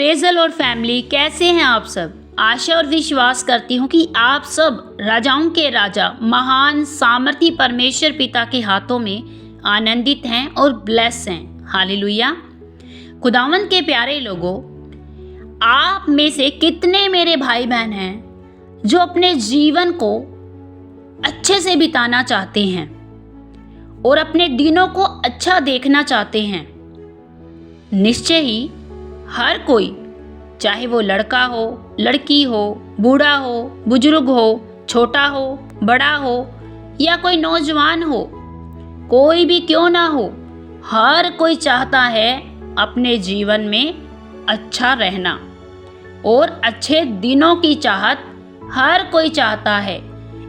Praise और family, कैसे हैं आप सब। आशा और विश्वास करती हूँ कि आप सब राजाओं के राजा महान सामर्थी परमेश्वर पिता के हाथों में आनंदित हैं और ब्लेस हैं। हालेलुया। खुदावंद के प्यारे लोगों, आप में से कितने मेरे भाई बहन हैं जो अपने जीवन को अच्छे से बिताना चाहते हैं और अपने दिनों को अच्छा देखना चाहते हैं। निश्चय ही हर कोई, चाहे वो लड़का हो, लड़की हो, बूढ़ा हो, बुजुर्ग हो, छोटा हो, बड़ा हो या कोई नौजवान हो, कोई भी क्यों ना हो, हर कोई चाहता है अपने जीवन में अच्छा रहना और अच्छे दिनों की चाहत हर कोई चाहता है।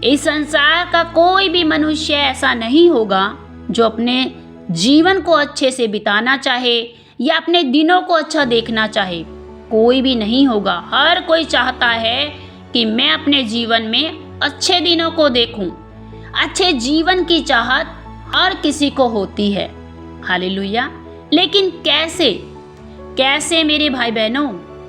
इस संसार का कोई भी मनुष्य ऐसा नहीं होगा जो अपने जीवन को अच्छे से बिताना चाहे या अपने दिनों को अच्छा देखना चाहे। कोई भी नहीं होगा। हर कोई चाहता है कि मैं अपने जीवन में अच्छे दिनों को देखूं। अच्छे जीवन की चाहत हर किसी को होती है। हालेलुया। लेकिन कैसे मेरे भाई बहनों,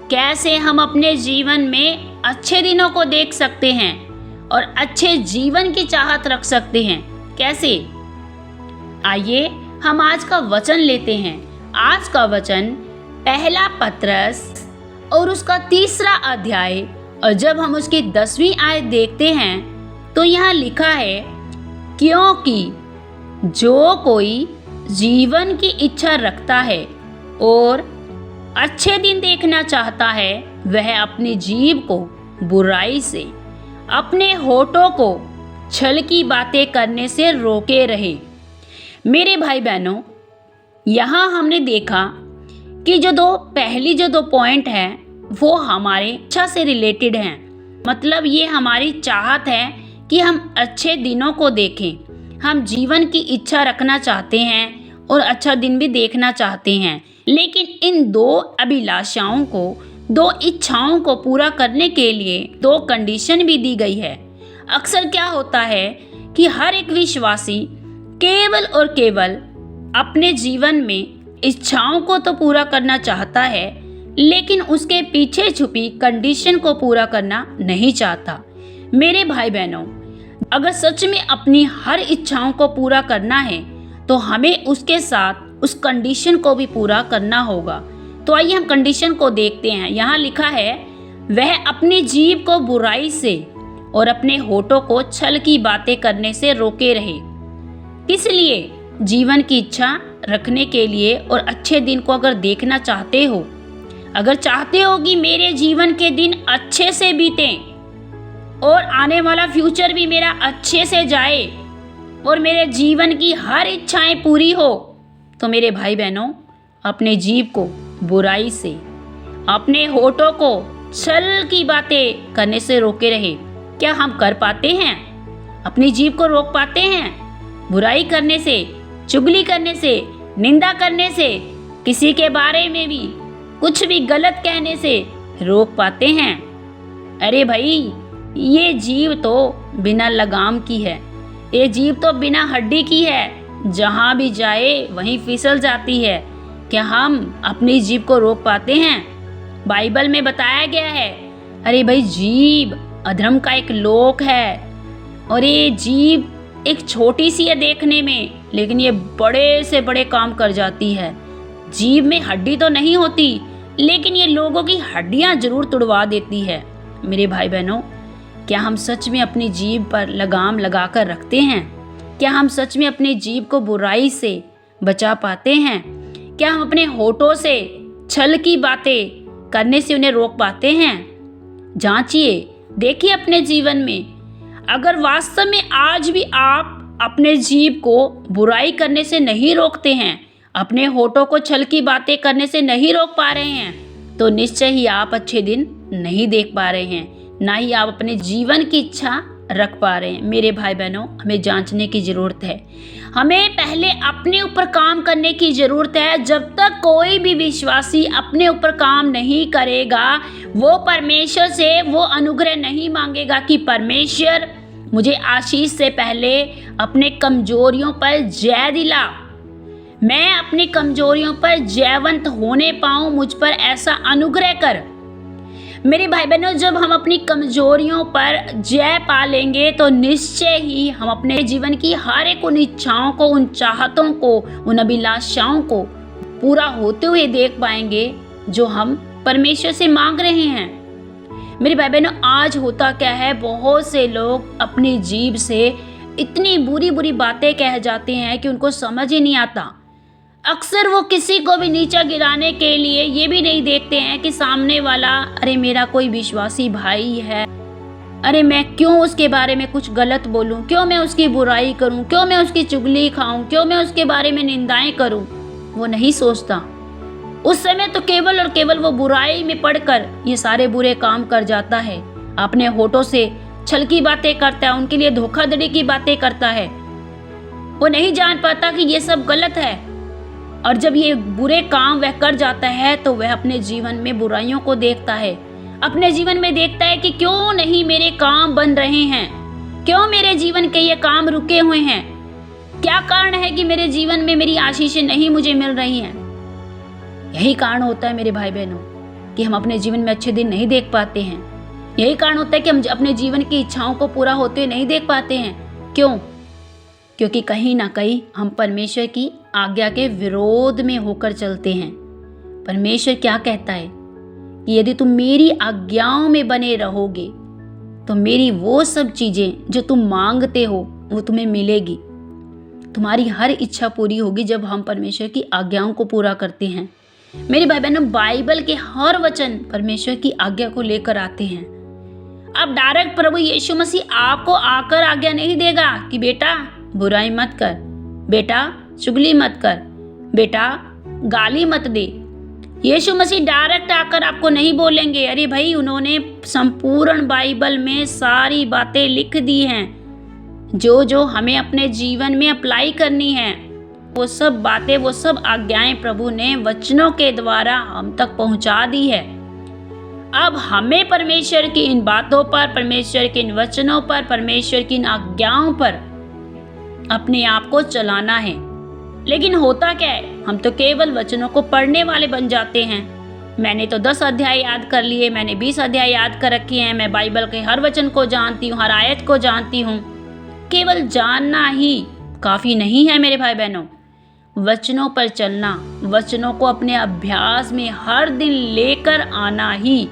कैसे हम अपने जीवन में अच्छे दिनों को देख सकते हैं और अच्छे जीवन की चाहत रख सकते हैं? कैसे? आइए हम आज का वचन लेते हैं। आज का वचन पहला पत्रस और उसका 3 अध्याय, और जब हम उसकी 10वीं आयत देखते हैं तो यहाँ लिखा है, क्योंकि जो कोई जीवन की इच्छा रखता है और अच्छे दिन देखना चाहता है, वह अपनी जीभ को बुराई से, अपने होठों को छल की बातें करने से रोके रहे। मेरे भाई बहनों, यहाँ हमने देखा कि जो दो पॉइंट हैं वो हमारे इच्छा से रिलेटेड हैं। मतलब ये हमारी चाहत है कि हम अच्छे दिनों को देखें। हम जीवन की इच्छा रखना चाहते हैं और अच्छा दिन भी देखना चाहते हैं। लेकिन इन 2 अभिलाषाओं को, 2 इच्छाओं को पूरा करने के लिए 2 कंडीशन भी दी गई है। अक्सर क्या होता है कि हर एक विश्वासी केवल और केवल अपने जीवन में इच्छाओं को तो पूरा करना चाहता है, लेकिन उसके पीछे छुपी कंडीशन को पूरा करना नहीं चाहता। मेरे भाई बहनों, अगर सच में अपनी हर इच्छाओं को पूरा करना है तो हमें उसके साथ उस कंडीशन को भी पूरा करना होगा। तो आइए हम कंडीशन को देखते हैं। यहाँ लिखा है, वह अपनी जीभ को बुराई से और अपने होठों को छल की बातें करने से रोके रहे। किस लिए? जीवन की इच्छा रखने के लिए और अच्छे दिन को अगर देखना चाहते हो, अगर चाहते हो कि मेरे जीवन के दिन अच्छे से बीतें और आने वाला फ्यूचर भी मेरा अच्छे से जाए और मेरे जीवन की हर इच्छाएं पूरी हो, तो मेरे भाई बहनों, अपने जीभ को बुराई से, अपने होठों को छल की बातें करने से रोके रहे। क्या हम कर पाते हैं? अपनी जीभ को रोक पाते हैं? बुराई करने से, चुगली करने से, निंदा करने से, किसी के बारे में भी कुछ भी गलत कहने से रोक पाते हैं? अरे भाई, ये जीभ तो बिना लगाम की है। ये जीभ तो बिना हड्डी की है। जहाँ भी जाए वहीं फिसल जाती है। क्या हम अपनी जीभ को रोक पाते हैं? बाइबल में बताया गया है, अरे भाई, जीभ अधर्म का एक लोक है और ये जीभ एक छोटी सी है देखने में, लेकिन ये बड़े से बड़े काम कर जाती है। जीभ में हड्डी तो नहीं होती, लेकिन ये लोगों की हड्डियां जरूर तुड़वा देती है। मेरे भाई बहनों, क्या हम सच में अपनी जीभ पर लगाम लगाकर रखते हैं? क्या हम सच में अपनी जीभ को बुराई से बचा पाते हैं? क्या हम अपने होठों से छल की बातें करने से उन्हें रोक पाते हैं? जांचिए, देखिए अपने जीवन में, अगर वास्तव में आज भी आप अपने जीभ को बुराई करने से नहीं रोकते हैं, अपने होठों को छल की बातें करने से नहीं रोक पा रहे हैं, तो निश्चय ही आप अच्छे दिन नहीं देख पा रहे हैं, ना ही आप अपने जीवन की इच्छा रख पा रहे हैं। मेरे भाई बहनों, हमें जांचने की ज़रूरत है। हमें पहले अपने ऊपर काम करने की ज़रूरत है। जब तक कोई भी विश्वासी अपने ऊपर काम नहीं करेगा, वो परमेश्वर से वो अनुग्रह नहीं मांगेगा कि परमेश्वर मुझे आशीष से पहले अपने कमजोरियों पर जय दिला। मैं अपनी कमजोरियों पर जयवंत होने पाऊं, मुझ पर ऐसा अनुग्रह कर। मेरे भाई बहनों, जब हम अपनी कमजोरियों पर जय पा लेंगे तो निश्चय ही हम अपने जीवन की हर एक उन इच्छाओं को, उन चाहतों को, उन अभिलाषाओं को पूरा होते हुए देख पाएंगे जो हम परमेश्वर से मांग रहे हैं। मेरे भाई बहनों, आज होता क्या है, बहुत से लोग अपनी जीभ से इतनी बुरी बुरी बातें कह जाते हैं कि उनको समझ ही नहीं आता। अक्सर वो किसी को भी नीचा गिराने के लिए ये भी नहीं देखते हैं कि सामने वाला, अरे मेरा कोई विश्वासी भाई है, अरे मैं क्यों उसके बारे में कुछ गलत बोलूं, क्यों मैं उसकी बुराई करूं, क्यों मैं उसकी चुगली खाऊं, क्यों मैं उसके बारे में निंदाएं करूं। वो नहीं सोचता। उस समय तो केवल और केवल वो बुराई में पड़कर ये सारे बुरे काम कर जाता है। अपने होठों से छल की बातें करता है, उनके लिए धोखाधड़ी की बातें करता है। वो नहीं जान पाता कि ये सब गलत है, और जब ये बुरे काम वह कर जाता है तो वह अपने जीवन में बुराइयों को देखता है। अपने जीवन में देखता है कि क्यों नहीं मेरे काम बन रहे हैं, क्यों मेरे जीवन के ये काम रुके हुए हैं, क्या कारण है कि मेरे जीवन में मेरी आशीषें नहीं मुझे मिल रही हैं। यही कारण होता है मेरे भाई बहनों कि हम अपने जीवन में अच्छे दिन नहीं देख पाते हैं। यही कारण होता है कि हम अपने जीवन की इच्छाओं को पूरा होते हुए नहीं देख पाते हैं। क्यों? क्योंकि कहीं ना कहीं हम परमेश्वर की आज्ञा के विरोध में होकर चलते हैं। परमेश्वर क्या कहता है कि यदि तुम मेरी आज्ञाओं में बने रहोगे तो मेरी वो सब चीजें जो तुम मांगते हो वो तुम्हें मिलेगी। तुम्हारी हर इच्छा पूरी होगी जब हम परमेश्वर की आज्ञाओं को पूरा करते हैं। मेरे भाई बहनों, बाइबल के हर वचन परमेश्वर की आज्ञा को लेकर आते हैं। अब डायरेक्ट प्रभु यीशु मसीह आपको आकर आज्ञा नहीं देगा कि बेटा बुराई मत कर, बेटा चुगली मत कर, बेटा गाली मत दे। यीशु मसीह डायरेक्ट आकर आपको नहीं बोलेंगे। अरे भाई, उन्होंने संपूर्ण बाइबल में सारी बातें लिख दी हैं जो जो हमें अपने जीवन में अप्लाई करनी है। वो सब बातें, वो सब आज्ञाएं प्रभु ने वचनों के द्वारा हम तक पहुंचा दी है। अब हमें परमेश्वर की इन बातों पर, परमेश्वर के इन वचनों पर, परमेश्वर की इन आज्ञाओं पर अपने आप को चलाना है। लेकिन होता क्या है, हम तो केवल वचनों को पढ़ने वाले बन जाते हैं। मैंने तो 10 अध्याय याद कर लिए, मैंने 20 अध्याय याद कर रखे हैं, मैं बाइबल के हर वचन को जानती हूँ, हर आयत को जानती हूँ। केवल जानना ही काफी नहीं है मेरे भाई बहनों। वचनों पर चलना, वचनों को अपने अभ्यास में हर दिन लेकर आना ही,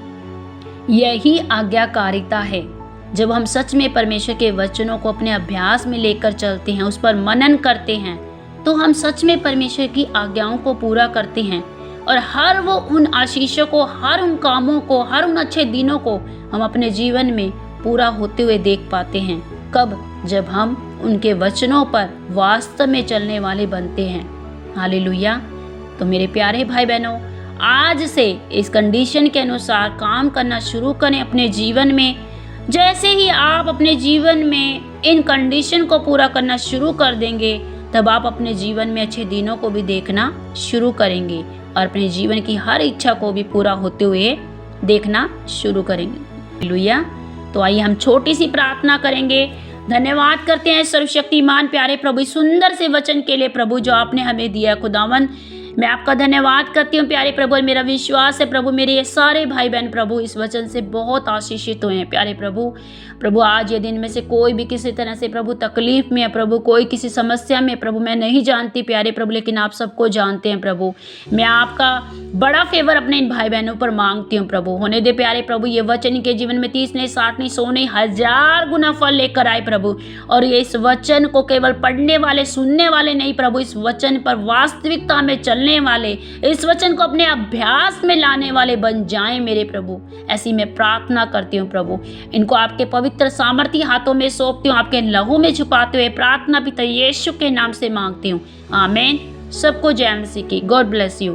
यही आज्ञाकारिता है। जब हम सच में परमेश्वर के वचनों को अपने अभ्यास में लेकर चलते हैं, उस पर मनन करते हैं, तो हम सच में परमेश्वर की आज्ञाओं को पूरा करते हैं। और हर वो उन आशीषों को, हर उन कामों को, हर उन अच्छे दिनों को हम अपने जीवन में पूरा होते हुए देख पाते हैं। कब? जब हम उनके वचनों पर वास्तव में चलने वाले बनते हैं। हालेलुया। तो मेरे प्यारे भाई बहनों, आज से इस कंडीशन के अनुसार काम करना शुरू करें अपने जीवन में। जैसे ही आप अपने जीवन में इन कंडीशन को पूरा करना शुरू कर देंगे, तब आप अपने जीवन में अच्छे दिनों को भी देखना शुरू करेंगे और अपने जीवन की हर इच्छा को भी पूरा होते हुए देखना शुरू करेंगे। हालेलुया। तो आइए हम छोटी सी प्रार्थना करेंगे। धन्यवाद करते हैं सर्वशक्तिमान प्यारे प्रभु इस सुंदर से वचन के लिए प्रभु जो आपने हमें दिया। खुदावन, मैं आपका धन्यवाद करती हूँ प्यारे प्रभु। और मेरा विश्वास है प्रभु, मेरे ये सारे भाई बहन प्रभु इस वचन से बहुत आशीषित हुए हैं प्यारे प्रभु। प्रभु, आज ये दिन में से कोई भी किसी तरह से प्रभु तकलीफ में है प्रभु, कोई किसी समस्या में प्रभु, मैं नहीं जानती प्यारे प्रभु, लेकिन आप सबको जानते हैं प्रभु। मैं आपका बड़ा फेवर अपने इन भाई बहनों पर मांगती हूँ प्रभु। होने दे प्यारे प्रभु, ये वचन के जीवन में 30 नहीं, 60 नहीं, 100 नहीं, 1000 गुना फल लेकर आए प्रभु। और ये इस वचन को केवल पढ़ने वाले, सुनने वाले नहीं प्रभु, इस वचन पर वास्तविकता में चलने वाले, इस वचन को अपने अभ्यास में लाने वाले बन जाएं मेरे प्रभु। ऐसी मैं प्रार्थना करती हूँ प्रभु। इनको आपके पवित्र सामर्थी हाथों में सौंपती हूँ, आपके लहू में छुपाते हुए प्रार्थना पिता यीशु के नाम से मांगती हूँ। आमीन। सबको जय मसीह की। God bless you.